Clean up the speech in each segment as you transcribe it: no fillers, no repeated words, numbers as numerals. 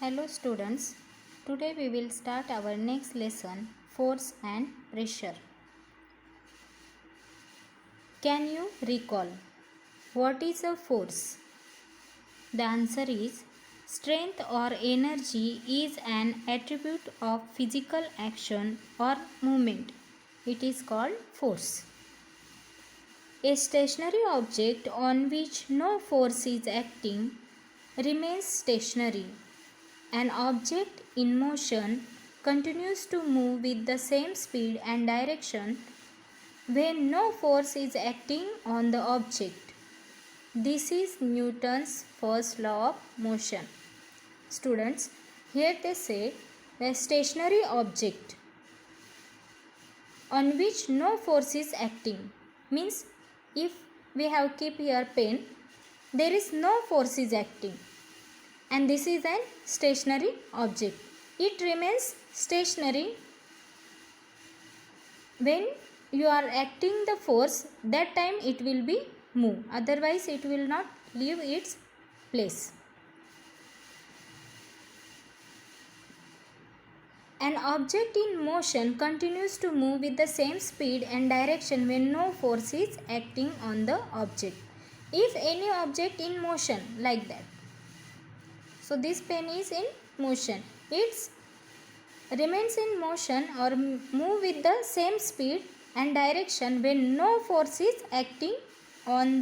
Hello students, today we will start our next lesson, force and pressure. Can you recall what is a force? The answer is strength or energy is an attribute of physical action or movement. It is called force. A stationary object on which no force is acting remains stationary. An object in motion continues to move with the same speed and direction when no force is acting on the object. This is Newton's first law of motion. Students, here they say a stationary object on which no force is acting means if we have keep here pen, there is no force is acting. And this is an stationary object. It remains stationary when you are acting the force, that time it will be move, otherwise it will not leave its place. An object in motion continues to move with the same speed and direction when no force is acting on the object. If any object in motion like that, so this pen is in motion. It remains in motion or move with the same speed and direction when no force is acting on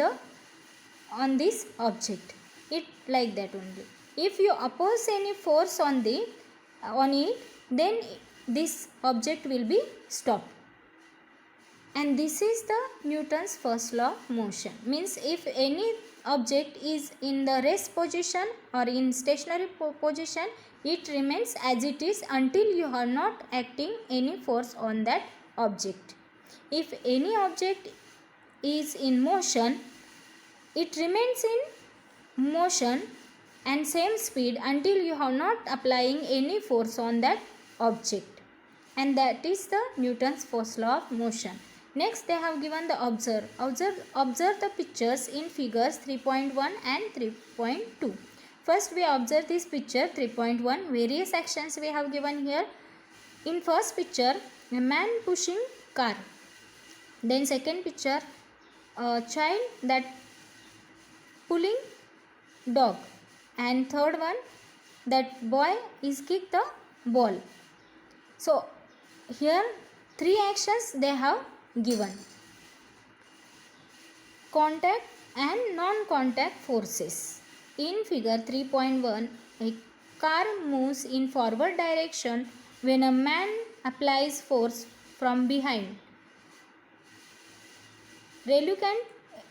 this object. It like that only. If you oppose any force on it, then this object will be stopped. And this is the Newton's first law of motion. Means if any object is in the rest position or in stationary position, it remains as it is until you are not acting any force on that object. If any object is in motion, it remains in motion and same speed until you are not applying any force on that object. And that is the Newton's first law of motion. Next, they have given the observe. Observe the pictures in figures 3.1 and 3.2. First, we observe this picture 3.1. Various actions we have given here. In first picture, a man pushing car. Then second picture, a child that pulling dog. And third one, that boy is kick the ball. So, here three actions they have given. Contact and non-contact forces. In figure 3.1, a car moves in forward direction when a man applies force from behind. A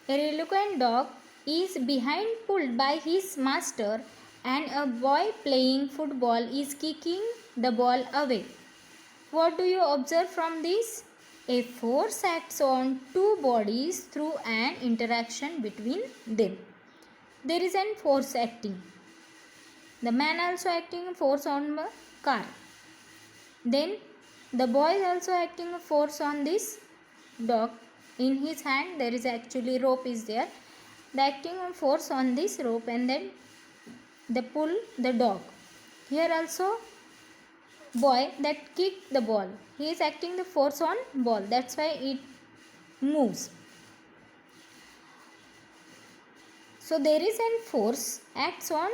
reluctant dog is behind pulled by his master and a boy playing football is kicking the ball away. What do you observe from this? A force acts on two bodies through an interaction between them. There is an force acting. The man also acting a force on the car. Then the boy is also acting a force on this dog. In his hand there is actually rope is there. The acting a force on this rope and then they pull the dog. Here also boy that kicked the ball. He is acting the force on ball. That's why it moves. So there is an force acts on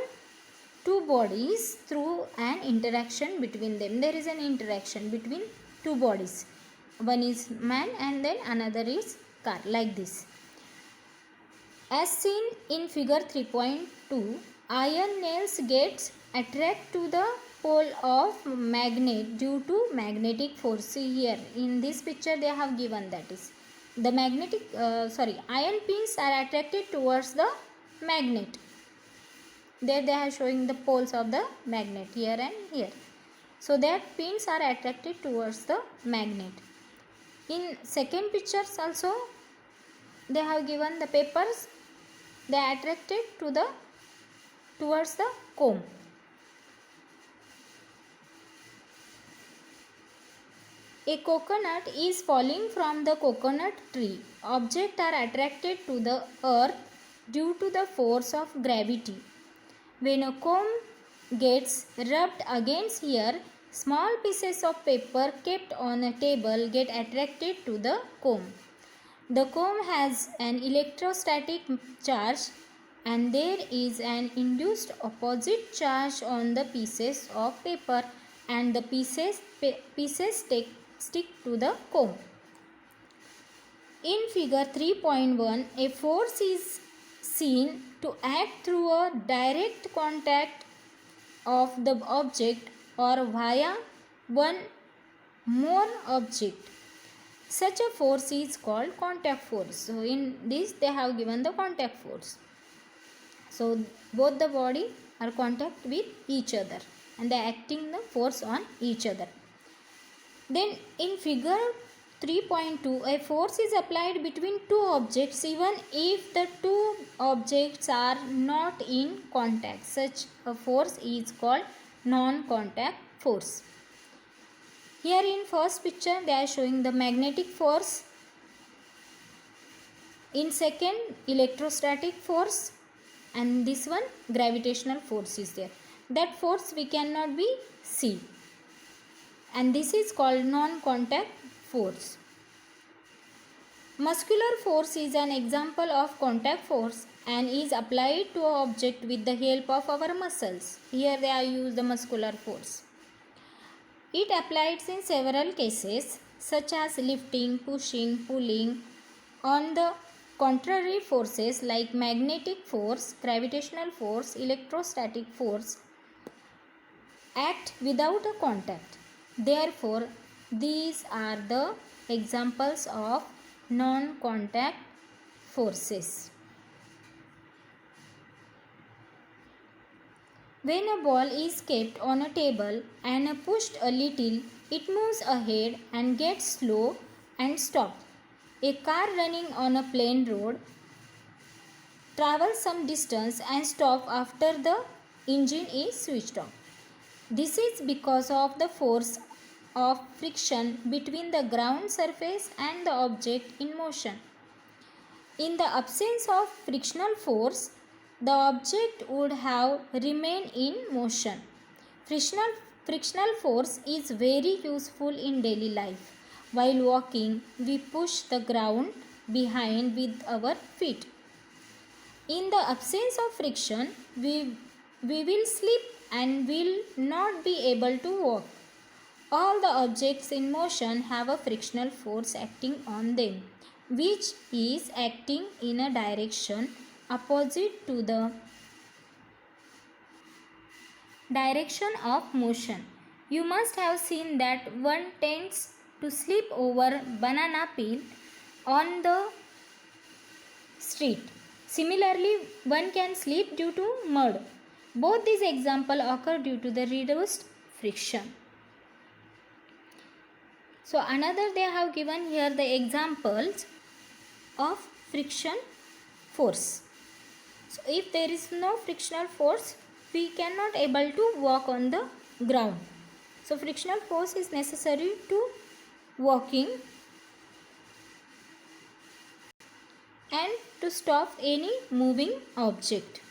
two bodies through an interaction between them. There is an interaction between two bodies. One is man and then another is car, like this. As seen in figure 3.2, iron nails gets attract to the pole of magnet due to magnetic force. See here in this picture they have given, that is the iron pins are attracted towards the magnet. There they are showing the poles of the magnet here and here. So that pins are attracted towards the magnet. In second pictures also they have given the papers. They are attracted towards the comb. A coconut is falling from the coconut tree. Objects are attracted to the earth due to the force of gravity. When a comb gets rubbed against here, small pieces of paper kept on a table get attracted to the comb. The comb has an electrostatic charge and there is an induced opposite charge on the pieces of paper and the pieces stick to the comb. In figure 3.1, a force is seen to act through a direct contact of the object or via one more object. Such a force is called contact force. So in this they have given the contact force. So both the body are contact with each other and they are acting the force on each other. Then in figure 3.2, a force is applied between two objects even if the two objects are not in contact. Such a force is called non-contact force. Here in first picture they are showing the magnetic force. In second, electrostatic force, and this one gravitational force is there. That force we cannot be see, and this is called non-contact force. Muscular force is an example of contact force and is applied to an object with the help of our muscles. Here they are used the muscular force. It applies in several cases such as lifting, pushing, pulling. On the contrary, forces like magnetic force, gravitational force, electrostatic force act without a contact. Therefore, these are the examples of non-contact forces. When a ball is kept on a table and pushed a little, it moves ahead and gets slow and stops. A car running on a plain road travels some distance and stops after the engine is switched on. This is because of the force of friction between the ground surface and the object in motion. In the absence of frictional force, the object would have remained in motion. Frictional force is very useful in daily life. While walking, we push the ground behind with our feet. In the absence of friction, we will slip and will not be able to walk. All the objects in motion have a frictional force acting on them, which is acting in a direction opposite to the direction of motion. You must have seen that one tends to slip over banana peel on the street. Similarly, one can slip due to mud. Both these examples occur due to the reduced friction. So another they have given here the examples of friction force. So if there is no frictional force, we cannot able to walk on the ground. So frictional force is necessary to walking and to stop any moving object.